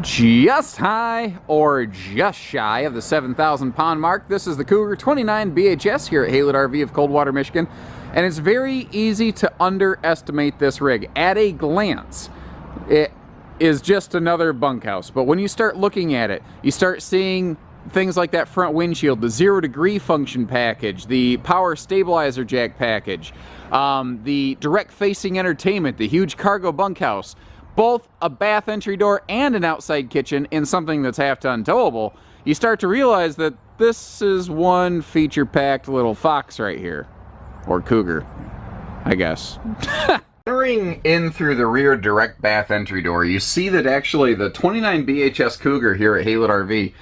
Just high or just shy of the 7,000 pound mark. This is the Cougar 29 BHS here at Haylett RV of Coldwater, Michigan. And it's very easy to underestimate this rig. At a glance, it is just another bunkhouse. But when you start looking at it, you start seeing things like that front windshield, the 0-degree function package, the power stabilizer jack package, the direct facing entertainment, the huge cargo bunkhouse, both a bath entry door and an outside kitchen in something that's half-ton towable, you start to realize that this is one feature-packed little fox right here. Or Cougar, I guess. Entering in through the rear direct bath entry door, you see that actually the 29 BHS Cougar here at Haylett RV,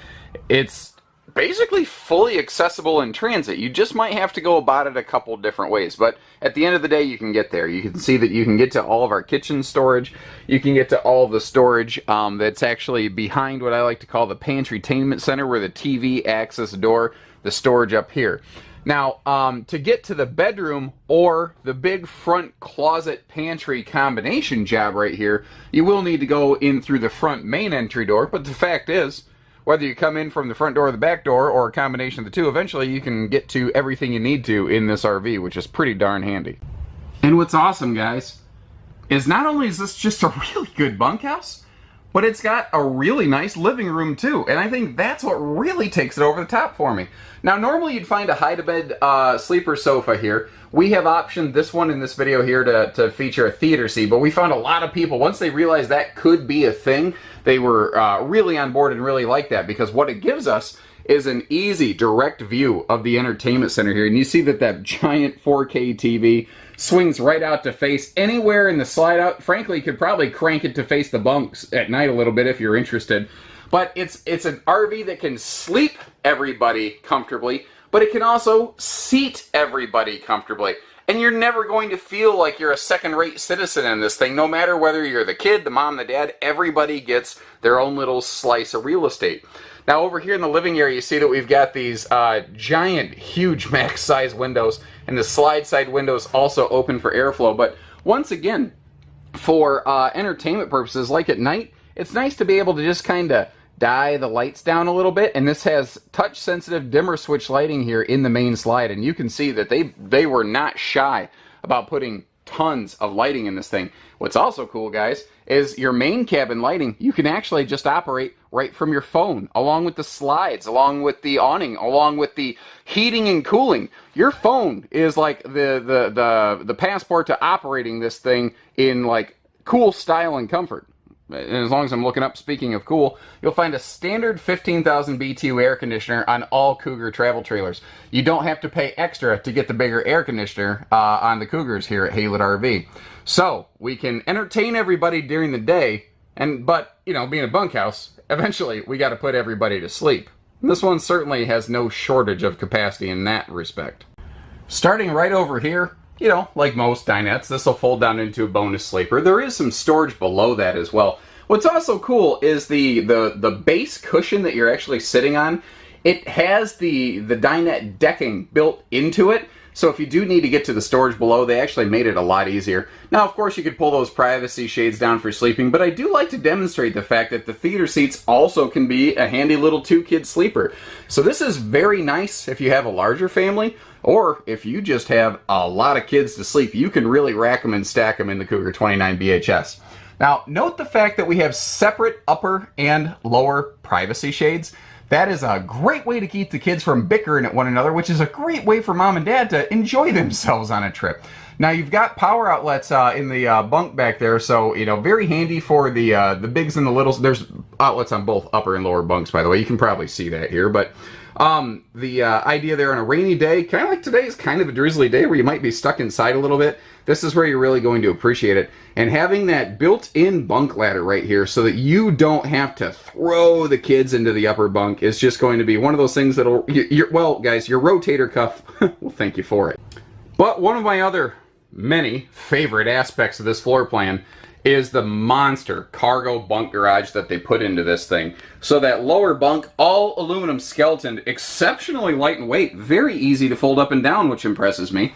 it's basically fully accessible in transit. You just might have to go about it a couple different ways, but at the end of the day you can get there. You can see that you can get to all of our kitchen storage. You can get to all of the storage that's actually behind what I like to call the pantry-tainment center, where the TV access door, the storage up here. Now, to get to the bedroom or the big front closet pantry combination job right here, you will need to go in through the front main entry door, but the fact is, whether you come in from the front door or the back door, or a combination of the two, eventually you can get to everything you need to in this RV, which is pretty darn handy. And what's awesome, guys, is not only is this just a really good bunkhouse, but it's got a really nice living room too. And I think that's what really takes it over the top for me. Now, normally you'd find a hide-to-bed sleeper sofa here. We have optioned this one in this video here to feature a theater seat, but we found a lot of people, once they realized that could be a thing, they were really on board and really liked that, because what it gives us is an easy, direct view of the entertainment center here. And you see that that giant 4K TV swings right out to face anywhere in the slide out. Frankly, you could probably crank it to face the bunks at night a little bit if you're interested. But it's an RV that can sleep everybody comfortably, but it can also seat everybody comfortably. And you're never going to feel like you're a second-rate citizen in this thing, no matter whether you're the kid, the mom, the dad. Everybody gets their own little slice of real estate. Now, over here in the living area, you see that we've got these giant, huge max-size windows, and the slide-side windows also open for airflow. But once again, for entertainment purposes, like at night, it's nice to be able to just kind of die the lights down a little bit, and this has touch-sensitive dimmer switch lighting here in the main slide, and you can see that they were not shy about putting tons of lighting in this thing. What's also cool, guys, is your main cabin lighting, you can actually just operate right from your phone, along with the slides, along with the awning, along with the heating and cooling. Your phone is like the passport to operating this thing in like cool style and comfort. And as long as I'm looking up, speaking of cool, you'll find a standard 15,000 BTU air conditioner on all Cougar travel trailers. You don't have to pay extra to get the bigger air conditioner on the Cougars here at Haylett RV. So, we can entertain everybody during the day, but, you know, being a bunkhouse, eventually we got to put everybody to sleep. And this one certainly has no shortage of capacity in that respect. Starting right over here, you know, like most dinettes, this will fold down into a bonus sleeper. There is some storage below that as well. What's also cool is the base cushion that you're actually sitting on. It has the dinette decking built into it. So if you do need to get to the storage below, they actually made it a lot easier. Now, of course, you could pull those privacy shades down for sleeping, but I do like to demonstrate the fact that the theater seats also can be a handy little 2-kid sleeper. So this is very nice if you have a larger family, or if you just have a lot of kids to sleep. You can really rack them and stack them in the Cougar 29 BHS. Now, note the fact that we have separate upper and lower privacy shades. That is a great way to keep the kids from bickering at one another, which is a great way for mom and dad to enjoy themselves on a trip. Now, you've got power outlets in the bunk back there, so, you know, very handy for the bigs and the littles. There's outlets on both upper and lower bunks, by the way. You can probably see that here, but the idea there on a rainy day, kind of like today, is kind of a drizzly day where you might be stuck inside a little bit. This is where you're really going to appreciate it. And having that built-in bunk ladder right here so that you don't have to throw the kids into the upper bunk is just going to be one of those things that'll, well, guys, your rotator cuff will thank you for it. But one of my other many favorite aspects of this floor plan is the monster cargo bunk garage that they put into this thing. So that lower bunk, all aluminum skeleton, exceptionally light in weight, very easy to fold up and down, which impresses me.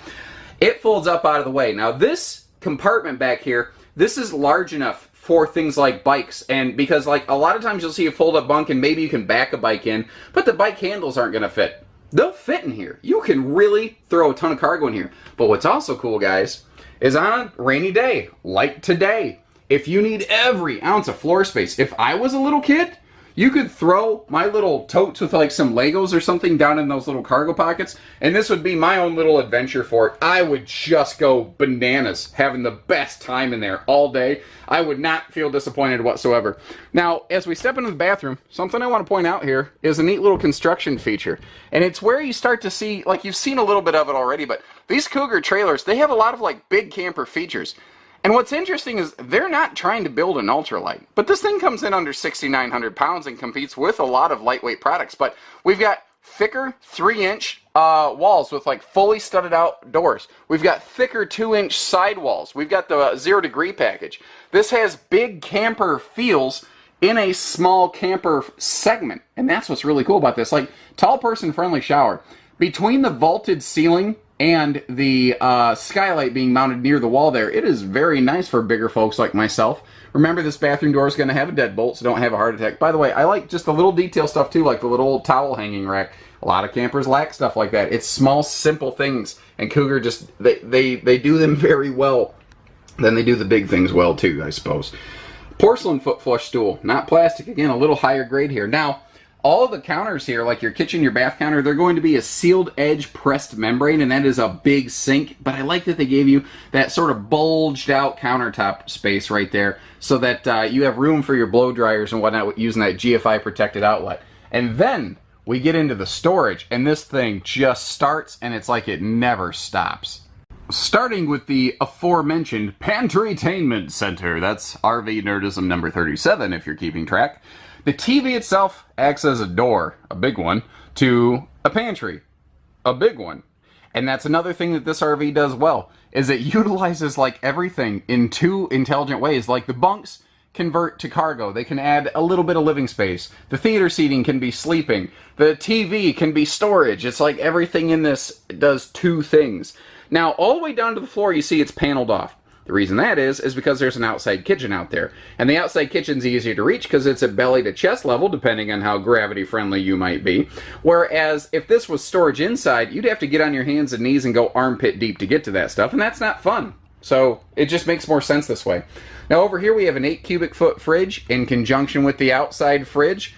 It folds up out of the way. Now this compartment back here, this is large enough for things like bikes, and because like a lot of times you'll see a fold-up bunk and maybe you can back a bike in, but the bike handles aren't going to fit. They'll fit in here. You can really throw a ton of cargo in here. But what's also cool, guys, is on a rainy day, like today, if you need every ounce of floor space, if I was a little kid, you could throw my little totes with like some Legos or something down in those little cargo pockets, and this would be my own little adventure for it. I would just go bananas, having the best time in there all day. I would not feel disappointed whatsoever. Now, as we step into the bathroom, something I want to point out here is a neat little construction feature. And it's where you start to see, like you've seen a little bit of it already, but these Cougar trailers, they have a lot of like big camper features. And what's interesting is they're not trying to build an ultralight, but this thing comes in under 6,900 pounds and competes with a lot of lightweight products. But we've got thicker 3-inch walls with like fully studded out doors. We've got thicker 2-inch side walls. We've got the 0 degree package. This has big camper feels in a small camper segment, and that's what's really cool about this. Like, tall person friendly shower. Between the vaulted ceiling and the skylight being mounted near the wall there, it is very nice for bigger folks like myself. Remember, this bathroom door is going to have a deadbolt, so don't have a heart attack. By the way, I like just the little detail stuff too, like the little towel hanging rack. A lot of campers lack stuff like that. It's small, simple things, and Cougar just, they do them very well. Then they do the big things well too, I suppose. Porcelain foot flush stool, not plastic. Again, a little higher grade here. Now, all of the counters here, like your kitchen, your bath counter, they're going to be a sealed edge pressed membrane, and that is a big sink. But I like that they gave you that sort of bulged out countertop space right there so that you have room for your blow dryers and whatnot using that GFI protected outlet. And then we get into the storage, and this thing just starts, and it's like it never stops. Starting with the aforementioned Pantrytainment Center. That's RV Nerdism number 37, if you're keeping track. The TV itself acts as a door, a big one, to a pantry, a big one. And that's another thing that this RV does well, is it utilizes like everything in two intelligent ways. Like the bunks convert to cargo. They can add a little bit of living space. The theater seating can be sleeping. The TV can be storage. It's like everything in this does two things. Now, all the way down to the floor, you see it's paneled off. The reason that is because there's an outside kitchen out there. And the outside kitchen's easier to reach because it's at belly to chest level, depending on how gravity friendly you might be. Whereas if this was storage inside, you'd have to get on your hands and knees and go armpit deep to get to that stuff, and that's not fun. So it just makes more sense this way. Now over here we have an 8 cubic foot fridge in conjunction with the outside fridge.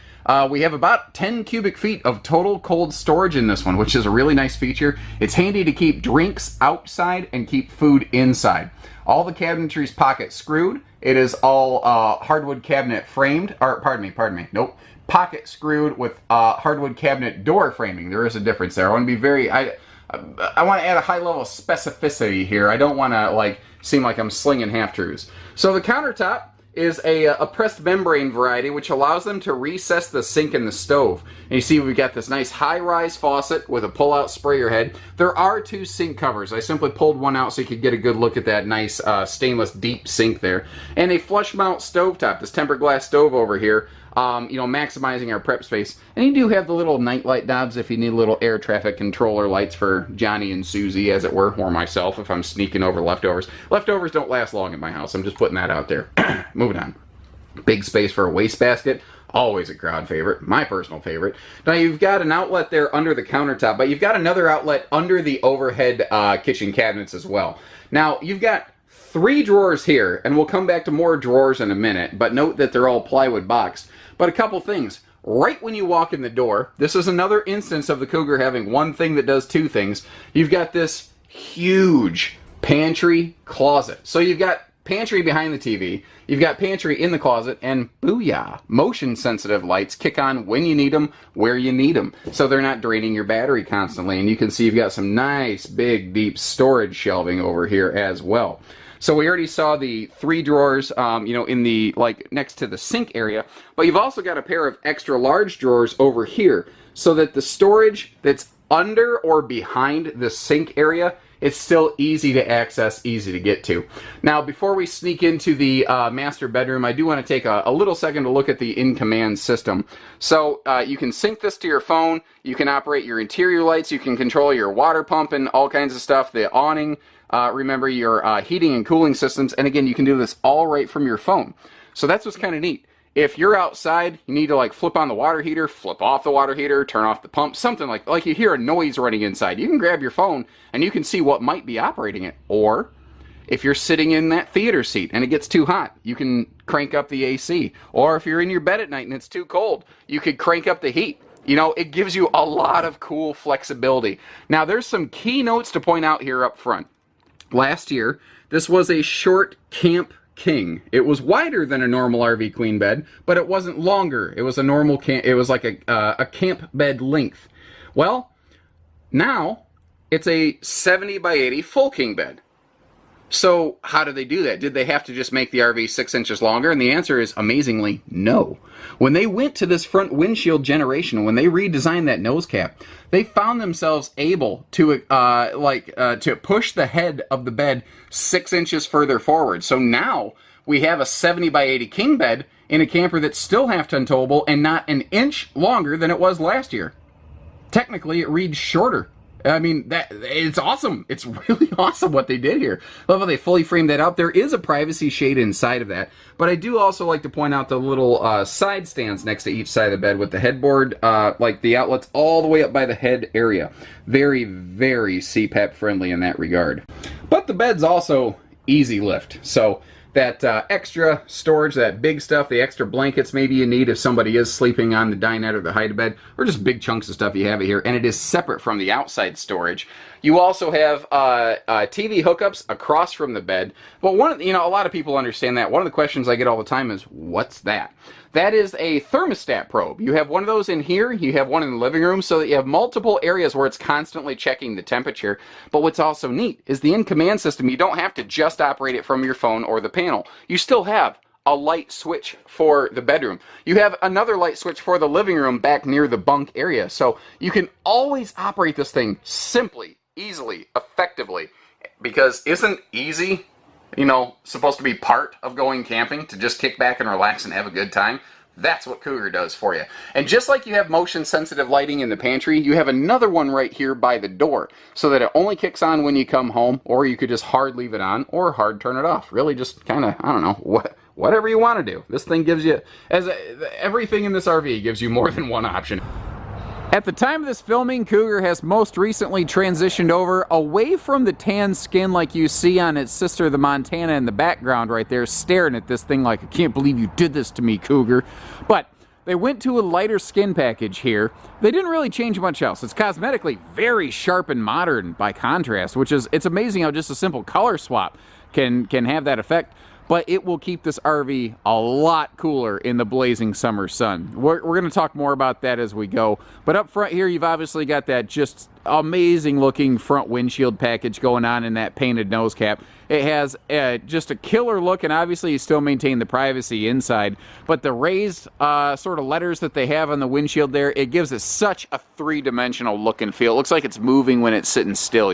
We have about 10 cubic feet of total cold storage in this one, which is a really nice feature. It's handy to keep drinks outside and keep food inside. All the cabinetry's pocket screwed. It is all hardwood cabinet framed, or pardon me, nope. Pocket screwed with hardwood cabinet door framing. There is a difference there. I want to be very, I want to add a high level of specificity here. I don't want to like seem like I'm slinging half-truths. So the countertop is a pressed membrane variety, which allows them to recess the sink and the stove. And you see we've got this nice high-rise faucet with a pull-out sprayer head. There are 2 sink covers. I simply pulled one out so you could get a good look at that nice stainless deep sink there. And a flush mount stovetop, this tempered glass stove over here, you know, maximizing our prep space. And you do have the little night light knobs if you need little air traffic controller lights for Johnny and Susie, as it were, or myself if I'm sneaking over leftovers. Leftovers don't last long at my house. I'm just putting that out there. Moving on. Big space for a wastebasket. Always a crowd favorite. My personal favorite. Now you've got an outlet there under the countertop, but you've got another outlet under the overhead kitchen cabinets as well. Now you've got 3 drawers here, and we'll come back to more drawers in a minute, but note that they're all plywood boxed. But a couple things. Right when you walk in the door, this is another instance of the Cougar having one thing that does 2 things. You've got this huge pantry closet. So you've got pantry behind the TV, you've got pantry in the closet, and booyah, motion sensitive lights kick on when you need them, where you need them, so they're not draining your battery constantly. And you can see you've got some nice big deep storage shelving over here as well. So we already saw the 3 drawers, you know, in the, like, next to the sink area, but you've also got a pair of extra large drawers over here, so that the storage that's under or behind the sink area, it's still easy to access, easy to get to. Now, before we sneak into the master bedroom, I do want to take a little second to look at the in-command system. So you can sync this to your phone, you can operate your interior lights, you can control your water pump and all kinds of stuff, the awning, remember your heating and cooling systems, and again, you can do this all right from your phone. So that's what's kind of neat. If you're outside, you need to like flip on the water heater, flip off the water heater, turn off the pump, something like you hear a noise running inside. You can grab your phone and you can see what might be operating it. Or if you're sitting in that theater seat and it gets too hot, you can crank up the AC. Or if you're in your bed at night and it's too cold, you could crank up the heat. You know, it gives you a lot of cool flexibility. Now, there's some key notes to point out here up front. Last year, this was a short camp king. It was wider than a normal RV queen bed, but it wasn't longer. It was a normal camp. It was like a camp bed length. Well, now it's a 70 by 80 full king bed. So how did they do that? Did they have to just make the RV 6 inches longer? And the answer is, amazingly, no. When they went to this front windshield generation, when they redesigned that nose cap, they found themselves able to to push the head of the bed 6 inches further forward. So now we have a 70 by 80 king bed in a camper that's still half-ton towable and not an inch longer than it was last year. Technically, it reads shorter. I mean, it's awesome. It's really awesome what they did here. I love how they fully framed that out. There is a privacy shade inside of that, but I do also like to point out the little side stands next to each side of the bed with the headboard, like the outlets all the way up by the head area. Very, very CPAP friendly in that regard. But the bed's also easy lift, so that extra storage, that big stuff, the extra blankets maybe you need if somebody is sleeping on the dinette or the hide-a-bed, or just big chunks of stuff you have it here, and it is separate from the outside storage. You also have TV hookups across from the bed, but a lot of people understand that. One of the questions I get all the time is, what's that? That is a thermostat probe. You have one of those in here, you have one in the living room, so that you have multiple areas where it's constantly checking the temperature. But what's also neat is the in-command system, you don't have to just operate it from your phone or the panel. You still have a light switch for the bedroom. You have another light switch for the living room back near the bunk area. So you can always operate this thing simply, easily, effectively. Because isn't easy, supposed to be part of going camping, to just kick back and relax and have a good time? That's what Cougar does for you. And just like you have motion sensitive lighting in the pantry, you have another one right here by the door, so that it only kicks on when you come home, or you could just hard leave it on or hard turn it off. Really just kind of, I don't know, whatever you want to do. This thing gives you, everything in this RV gives you more than one option. At the time of this filming, Cougar has most recently transitioned over away from the tan skin like you see on its sister, the Montana, in the background right there, staring at this thing like, I can't believe you did this to me, Cougar. But they went to a lighter skin package here. They didn't really change much else. It's cosmetically very sharp and modern by contrast, it's amazing how just a simple color swap can have that effect. But it will keep this RV a lot cooler in the blazing summer sun. We're going to talk more about that as we go. But up front here, you've obviously got that just amazing looking front windshield package going on in that painted nose cap. It has just a killer look, and obviously you still maintain the privacy inside. But the raised sort of letters that they have on the windshield there, it gives it such a three-dimensional look and feel. It looks like it's moving when it's sitting still,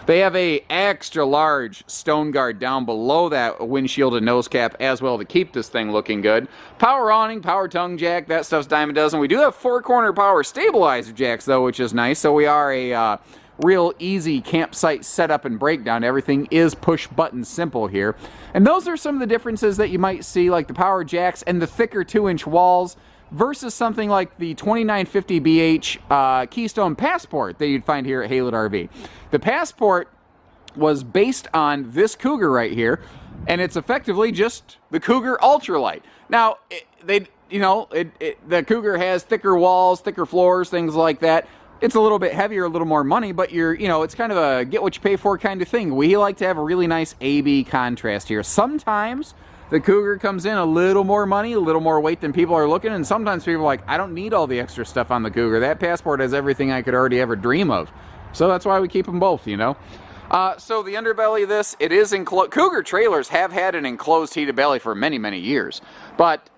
They have a extra large stone guard down below that windshield and nose cap as well to keep this thing looking good. Power awning, power tongue jack, that stuff's dime a dozen. We do have 4-corner power stabilizer jacks though, which is nice. So we are a real easy campsite setup and breakdown. Everything is push button simple here. And those are some of the differences that you might see, like the power jacks and the thicker 2-inch walls, versus something like the 2950BH Keystone Passport that you'd find here at Haylett RV. The Passport was based on this Cougar right here, and it's effectively just the Cougar Ultralight. Now, the Cougar has thicker walls, thicker floors, things like that. It's a little bit heavier, a little more money, but it's kind of a get what you pay for kind of thing. We like to have a really nice A-B contrast here. Sometimes the Cougar comes in a little more money, a little more weight than people are looking, and sometimes people are like, I don't need all the extra stuff on the Cougar. That Passport has everything I could already ever dream of. So that's why we keep them both, So the underbelly of this, it is enclosed. Cougar trailers have had an enclosed heated belly for many, many years. But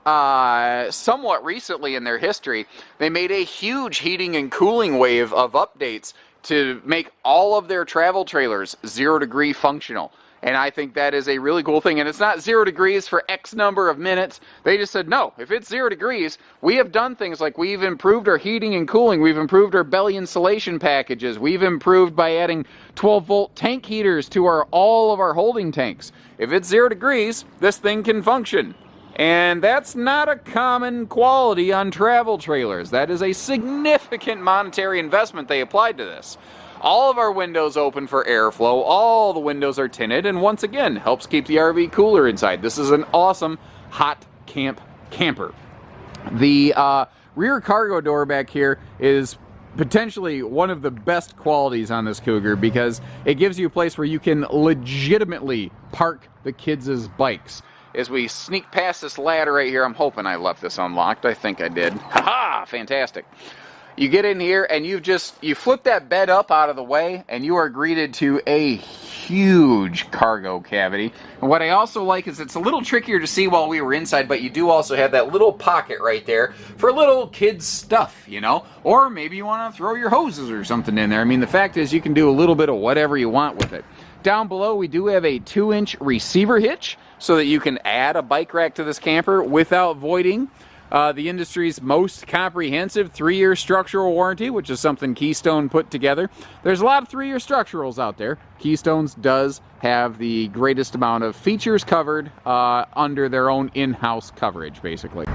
somewhat recently in their history, they made a huge heating and cooling wave of updates to make all of their travel trailers 0-degree functional. And I think that is a really cool thing. And it's not 0 degrees for X number of minutes. They just said, no, if it's 0 degrees, we have done things like we've improved our heating and cooling. We've improved our belly insulation packages. We've improved by adding 12-volt tank heaters to all of our holding tanks. If it's 0 degrees, this thing can function. And that's not a common quality on travel trailers. That is a significant monetary investment they applied to this. All of our windows open for airflow, all the windows are tinted, and once again, helps keep the RV cooler inside. This is an awesome hot camp camper. The rear cargo door back here is potentially one of the best qualities on this Cougar because it gives you a place where you can legitimately park the kids' bikes. As we sneak past this ladder right here, I'm hoping I left this unlocked. I think I did. Haha, fantastic. You get in here and you flip that bed up out of the way and you are greeted to a huge cargo cavity. And what I also like is it's a little trickier to see while we were inside, but you do also have that little pocket right there for little kids stuff, you know? Or maybe you want to throw your hoses or something in there. I mean, the fact is you can do a little bit of whatever you want with it. Down below, we do have a 2-inch receiver hitch so that you can add a bike rack to this camper without voiding the industry's most comprehensive 3-year structural warranty, which is something Keystone put together. There's a lot of 3-year structurals out there. Keystone's does have the greatest amount of features covered under their own in-house coverage, basically.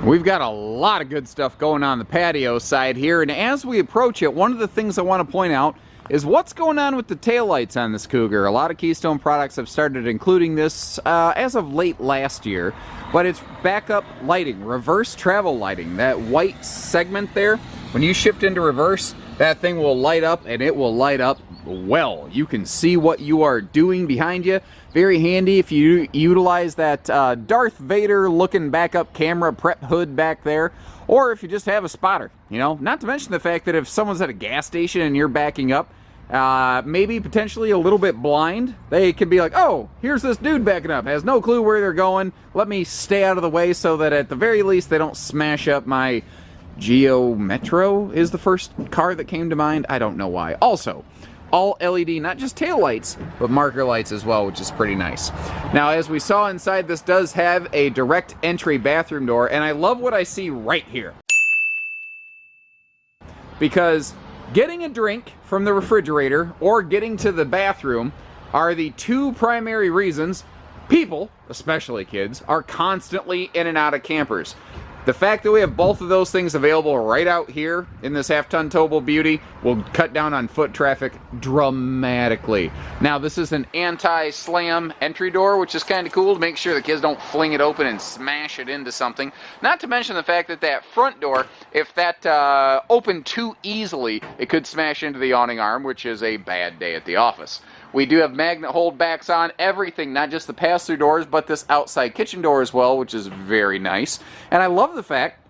We've got a lot of good stuff going on the patio side here, and as we approach it, one of the things I want to point out is what's going on with the taillights on this Cougar. A lot of Keystone products have started including this as of late last year, but it's backup lighting, reverse travel lighting. That white segment there, when you shift into reverse, that thing will light up, and it will light up well. You can see what you are doing behind you. Very handy if you utilize that Darth Vader looking backup camera prep hood back there, or if you just have a spotter, you know. Not to mention the fact that if someone's at a gas station and you're backing up, maybe potentially a little bit blind, they can be like, oh, here's this dude backing up, has no clue where they're going, let me stay out of the way so that at the very least they don't smash up my Geo Metro is the first car that came to mind. I don't know why. Also, all LED, not just tail lights, but marker lights as well, which is pretty nice. Now, as we saw inside, this does have a direct entry bathroom door, and I love what I see right here. Because getting a drink from the refrigerator or getting to the bathroom are the two primary reasons people, especially kids, are constantly in and out of campers. The fact that we have both of those things available right out here in this half-ton towable beauty will cut down on foot traffic dramatically. Now, this is an anti-slam entry door, which is kind of cool to make sure the kids don't fling it open and smash it into something. Not to mention the fact that that front door, if that opened too easily, it could smash into the awning arm, which is a bad day at the office. We do have magnet holdbacks on everything, not just the pass-through doors, but this outside kitchen door as well, which is very nice. And I love the fact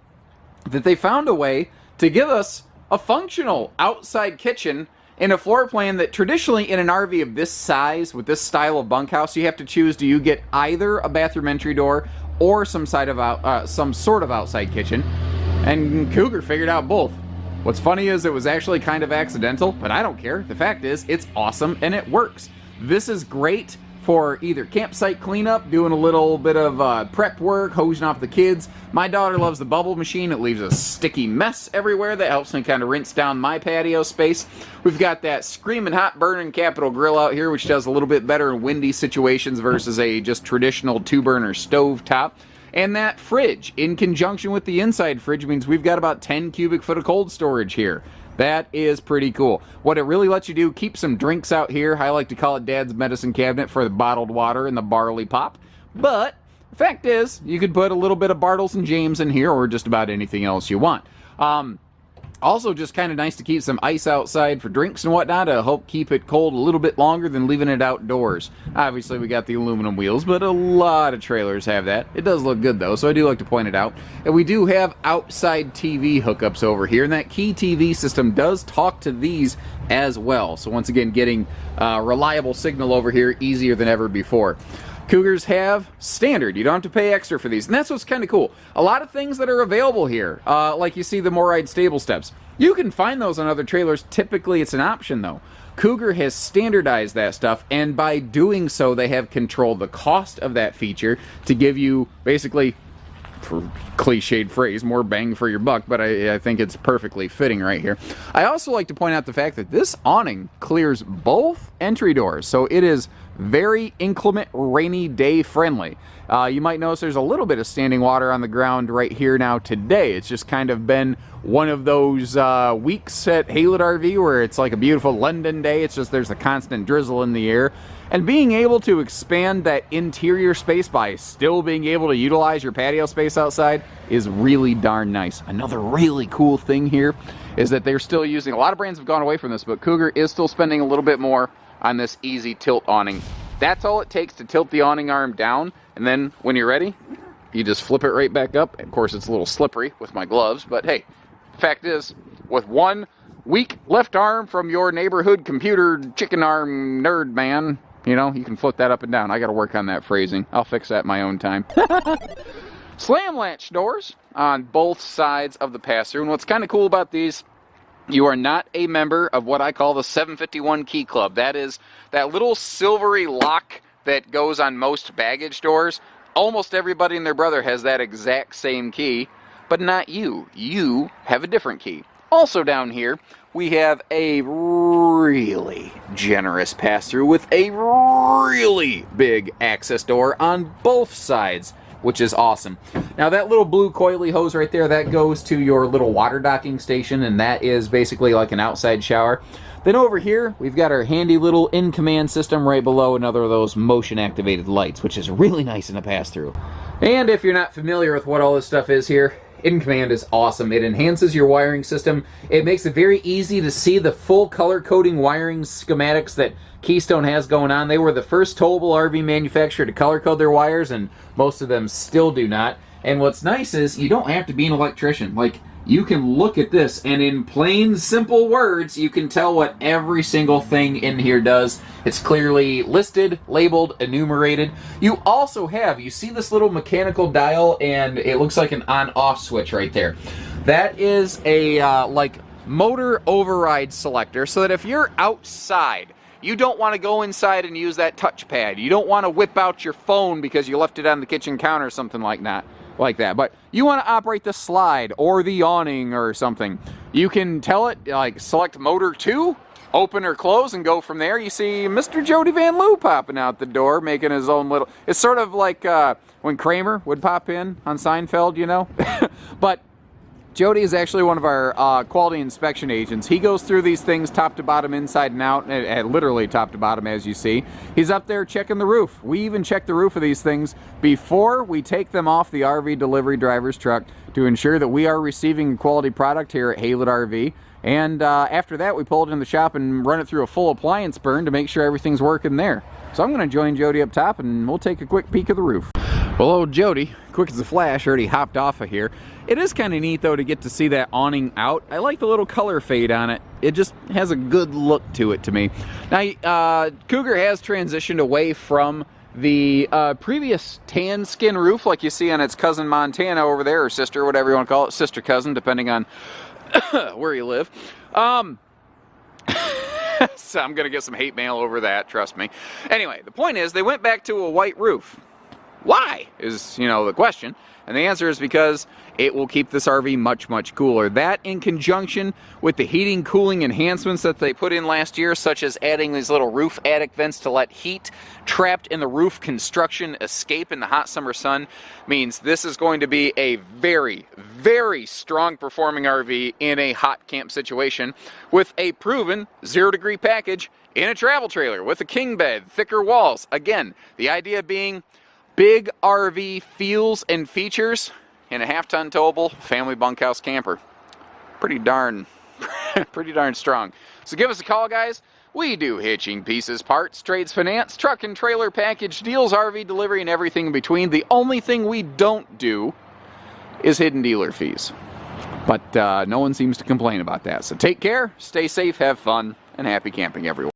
that they found a way to give us a functional outside kitchen in a floor plan that traditionally in an RV of this size, with this style of bunkhouse, you have to choose, do you get either a bathroom entry door or some sort of outside kitchen? And Cougar figured out both. What's funny is it was actually kind of accidental, but I don't care. The fact is, it's awesome and it works. This is great for either campsite cleanup, doing a little bit of prep work, hosing off the kids. My daughter loves the bubble machine. It leaves a sticky mess everywhere. That helps me kind of rinse down my patio space. We've got that screaming hot burning Capital Grill out here, which does a little bit better in windy situations versus a just traditional 2-burner stove top. And that fridge, in conjunction with the inside fridge, means we've got about 10 cubic foot of cold storage here. That is pretty cool. What it really lets you do, keep some drinks out here. I like to call it Dad's medicine cabinet for the bottled water and the barley pop. But the fact is, you could put a little bit of Bartles and James in here, or just about anything else you want. Also, just kind of nice to keep some ice outside for drinks and whatnot to help keep it cold a little bit longer than leaving it outdoors. Obviously, we got the aluminum wheels, but a lot of trailers have that. It does look good, though, so I do like to point it out. And we do have outside TV hookups over here, and that Key TV system does talk to these as well. So once again, getting reliable signal over here easier than ever before. Cougars have standard. You don't have to pay extra for these. And that's what's kind of cool. A lot of things that are available here, like you see the MORryde stable steps. You can find those on other trailers. Typically, it's an option, though. Cougar has standardized that stuff, and by doing so, they have controlled the cost of that feature to give you, basically, for cliched phrase, more bang for your buck, but I think it's perfectly fitting right here. I also like to point out the fact that this awning clears both entry doors, so it is very inclement rainy day friendly. You might notice there's a little bit of standing water on the ground right here now today. It's just kind of been one of those weeks at Haylett RV where it's like a beautiful London day. It's just there's a constant drizzle in the air. And being able to expand that interior space by still being able to utilize your patio space outside is really darn nice. Another really cool thing here is that they're still using, a lot of brands have gone away from this, but Cougar is still spending a little bit more on this easy tilt awning. That's all it takes to tilt the awning arm down, and then when you're ready, you just flip it right back up. Of course, it's a little slippery with my gloves, but hey, fact is, with one weak left arm from your neighborhood computer chicken arm nerd man, you know, you can flip that up and down. I got to work on that phrasing. I'll fix that in my own time. Slam latch doors on both sides of the pass-through. And what's kind of cool about these, you are not a member of what I call the 751 Key Club. That is that little silvery lock that goes on most baggage doors. Almost everybody and their brother has that exact same key, but not you. You have a different key. Also down here, we have a really generous pass-through with a really big access door on both sides, which is awesome. Now that little blue coily hose right there, that goes to your little water docking station, and that is basically like an outside shower. Then over here, we've got our handy little in-command system right below another of those motion-activated lights, which is really nice in a pass-through. And if you're not familiar with what all this stuff is here, in-command is awesome. It enhances your wiring system. It makes it very easy to see the full color-coding wiring schematics that Keystone has going on. They were the first towable RV manufacturer to color-code their wires, and most of them still do not. And what's nice is you don't have to be an electrician. Like, you can look at this, and in plain, simple words, you can tell what every single thing in here does. It's clearly listed, labeled, enumerated. You also have, you see this little mechanical dial, and it looks like an on-off switch right there. That is a, like, motor override selector, so that if you're outside, you don't want to go inside and use that touchpad. You don't want to whip out your phone because you left it on the kitchen counter or something like that. But you want to operate the slide or the awning or something. You can tell it, like, select motor 2, open or close, and go from there. You see Mr. Jody Van Loo popping out the door, making his own little... It's sort of like when Kramer would pop in on Seinfeld, you know? But Jody is actually one of our quality inspection agents. He goes through these things top to bottom, inside and out, and literally top to bottom, as you see. He's up there checking the roof. We even check the roof of these things before we take them off the RV delivery driver's truck to ensure that we are receiving a quality product here at Haylett RV. And after that, we pull it in the shop and run it through a full appliance burn to make sure everything's working there. So I'm going to join Jody up top, and we'll take a quick peek of the roof. Well, old Jody, quick as a flash, already hopped off of here. It is kind of neat, though, to get to see that awning out. I like the little color fade on it. It just has a good look to it to me. Now, Cougar has transitioned away from the previous tan skin roof, like you see on its cousin Montana over there, or sister, whatever you want to call it, sister cousin, depending on where you live. So I'm going to get some hate mail over that, trust me. Anyway, the point is, they went back to a white roof. Why is, you know, the question. And the answer is because it will keep this RV much, much cooler. That, in conjunction with the heating, cooling enhancements that they put in last year, such as adding these little roof attic vents to let heat trapped in the roof construction escape in the hot summer sun, means this is going to be a very, very strong performing RV in a hot camp situation with a proven 0-degree package in a travel trailer with a king bed, thicker walls. Again, the idea being big RV feels and features in a half-ton towable family bunkhouse camper. Pretty darn strong. So give us a call, guys. We do hitching, pieces, parts, trades, finance, truck and trailer package deals, RV delivery, and everything in between. The only thing we don't do is hidden dealer fees. But no one seems to complain about that. So take care, stay safe, have fun, and happy camping, everyone.